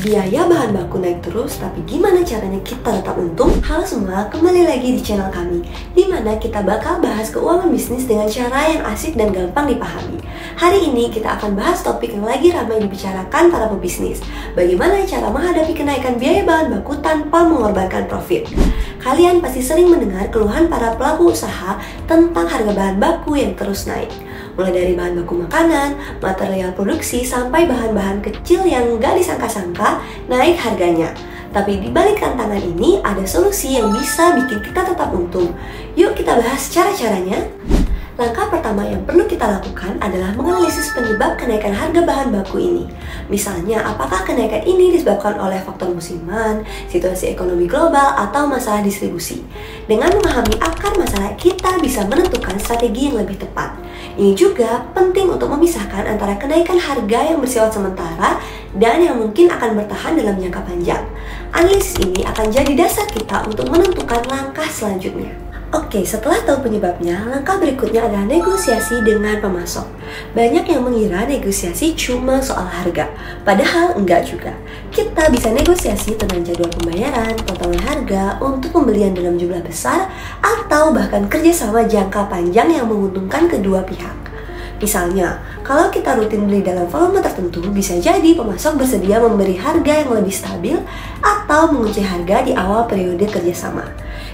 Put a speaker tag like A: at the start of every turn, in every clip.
A: Biaya bahan baku naik terus, tapi gimana caranya kita tetap untung? Halo semua, kembali lagi di channel kami, di mana kita bakal bahas keuangan bisnis dengan cara yang asik dan gampang dipahami. Hari ini kita akan bahas topik yang lagi ramai dibicarakan para pebisnis. Bagaimana cara menghadapi kenaikan biaya bahan baku tanpa mengorbankan profit? Kalian pasti sering mendengar keluhan para pelaku usaha tentang harga bahan baku yang terus naik. Mulai dari bahan baku makanan, material produksi, sampai bahan-bahan kecil yang gak disangka-sangka naik harganya. Tapi di balik tantangan ini ada solusi yang bisa bikin kita tetap untung. Yuk kita bahas cara-caranya. Langkah pertama yang perlu kita lakukan adalah menganalisis penyebab kenaikan harga bahan baku ini. Misalnya, apakah kenaikan ini disebabkan oleh faktor musiman, situasi ekonomi global, atau masalah distribusi. Dengan memahami akar masalah, kita bisa menentukan strategi yang lebih tepat. Ini juga penting untuk memisahkan antara kenaikan harga yang bersifat sementara dan yang mungkin akan bertahan dalam jangka panjang. Analisis ini akan jadi dasar kita untuk menentukan langkah selanjutnya. Oke, setelah tahu penyebabnya, langkah berikutnya adalah negosiasi dengan pemasok. Banyak yang mengira negosiasi cuma soal harga, padahal enggak juga. Kita bisa negosiasi tentang jadwal pembayaran, potongan harga untuk pembelian dalam jumlah besar, atau bahkan kerjasama jangka panjang yang menguntungkan kedua pihak. Misalnya, kalau kita rutin beli dalam volume tertentu, bisa jadi pemasok bersedia memberi harga yang lebih stabil atau mengunci harga di awal periode kerjasama.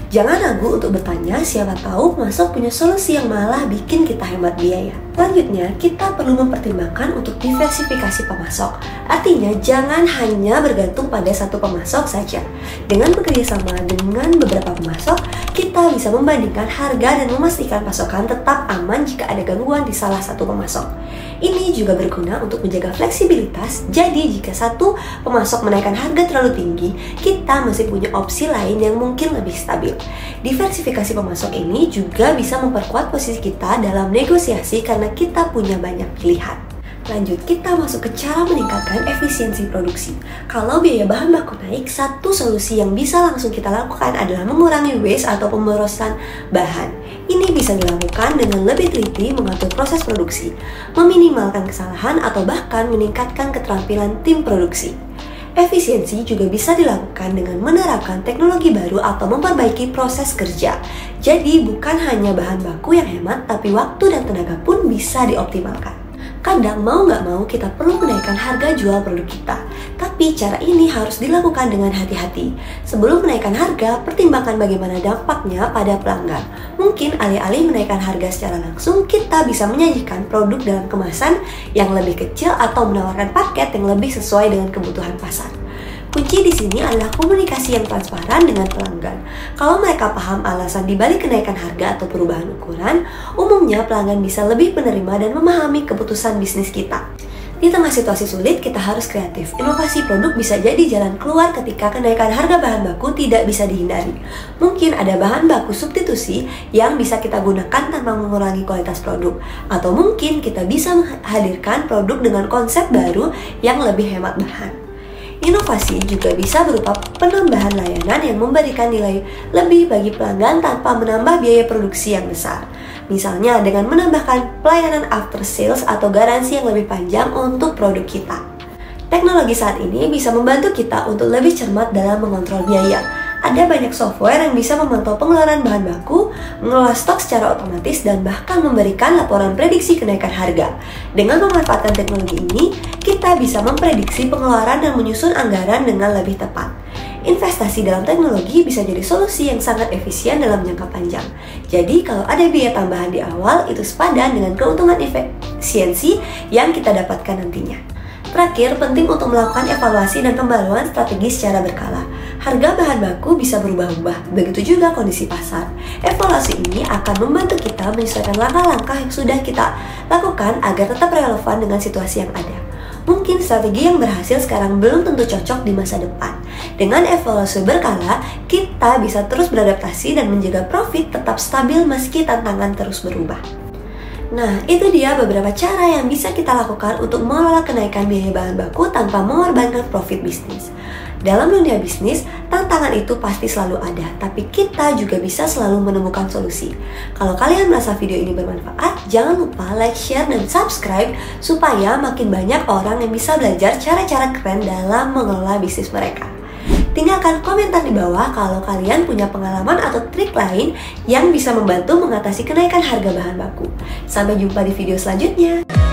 A: Jangan ragu untuk bertanya, siapa tahu pemasok punya solusi yang malah bikin kita hemat biaya. Selanjutnya, kita perlu mempertimbangkan untuk diversifikasi pemasok. Artinya, jangan hanya bergantung pada satu pemasok saja. Dengan bekerja sama dengan beberapa pemasok, kita bisa membandingkan harga dan memastikan pasokan tetap aman jika ada gangguan di salah satu pemasok. Ini juga berguna untuk menjaga fleksibilitas, jadi jika satu pemasok menaikkan harga terlalu tinggi, kita masih punya opsi lain yang mungkin lebih stabil. Diversifikasi pemasok ini juga bisa memperkuat posisi kita dalam negosiasi karena kita punya banyak pilihan. Lanjut, kita masuk ke cara meningkatkan efisiensi produksi. Kalau biaya bahan baku naik, satu solusi yang bisa langsung kita lakukan adalah mengurangi waste atau pemborosan bahan. Ini bisa dilakukan dengan lebih teliti mengatur proses produksi, meminimalkan kesalahan, atau bahkan meningkatkan keterampilan tim produksi. Efisiensi juga bisa dilakukan dengan menerapkan teknologi baru atau memperbaiki proses kerja. Jadi bukan hanya bahan baku yang hemat, tapi waktu dan tenaga pun bisa dioptimalkan. Kadang mau nggak mau kita perlu menaikkan harga jual produk kita. Tapi cara ini harus dilakukan dengan hati-hati. Sebelum menaikkan harga, pertimbangkan bagaimana dampaknya pada pelanggan. Mungkin alih-alih menaikkan harga secara langsung, kita bisa menyajikan produk dalam kemasan yang lebih kecil atau menawarkan paket yang lebih sesuai dengan kebutuhan pasar. Kunci di sini adalah komunikasi yang transparan dengan pelanggan. Kalau mereka paham alasan dibalik kenaikan harga atau perubahan ukuran, umumnya pelanggan bisa lebih menerima dan memahami keputusan bisnis kita. Di tengah situasi sulit, kita harus kreatif. Inovasi produk bisa jadi jalan keluar ketika kenaikan harga bahan baku tidak bisa dihindari. Mungkin ada bahan baku substitusi yang bisa kita gunakan tanpa mengurangi kualitas produk. Atau mungkin kita bisa menghadirkan produk dengan konsep baru yang lebih hemat bahan. Inovasi juga bisa berupa penambahan layanan yang memberikan nilai lebih bagi pelanggan tanpa menambah biaya produksi yang besar. Misalnya dengan menambahkan pelayanan after sales atau garansi yang lebih panjang untuk produk kita. Teknologi saat ini bisa membantu kita untuk lebih cermat dalam mengontrol biaya. Ada banyak software yang bisa memantau pengeluaran bahan baku, mengelola stok secara otomatis, dan bahkan memberikan laporan prediksi kenaikan harga. Dengan memanfaatkan teknologi ini, kita bisa memprediksi pengeluaran dan menyusun anggaran dengan lebih tepat. Investasi dalam teknologi bisa jadi solusi yang sangat efisien dalam jangka panjang. Jadi kalau ada biaya tambahan di awal, itu sepadan dengan keuntungan efisiensi yang kita dapatkan nantinya. Terakhir, penting untuk melakukan evaluasi dan pembaruan strategi secara berkala. Harga bahan baku bisa berubah-ubah, begitu juga kondisi pasar. Evaluasi ini akan membantu kita menyesuaikan langkah-langkah yang sudah kita lakukan agar tetap relevan dengan situasi yang ada. Mungkin strategi yang berhasil sekarang belum tentu cocok di masa depan. Dengan evaluasi berkala, kita bisa terus beradaptasi dan menjaga profit tetap stabil meski tantangan terus berubah. Nah, itu dia beberapa cara yang bisa kita lakukan untuk mengelola kenaikan biaya bahan baku tanpa mengorbankan profit bisnis. Dalam dunia bisnis, tantangan tantangan itu pasti selalu ada, tapi kita juga bisa selalu menemukan solusi. Kalau kalian merasa video ini bermanfaat, jangan lupa like, share, dan subscribe supaya makin banyak orang yang bisa belajar cara-cara keren dalam mengelola bisnis mereka. Tinggalkan komentar di bawah kalau kalian punya pengalaman atau trik lain yang bisa membantu mengatasi kenaikan harga bahan baku. Sampai jumpa di video selanjutnya.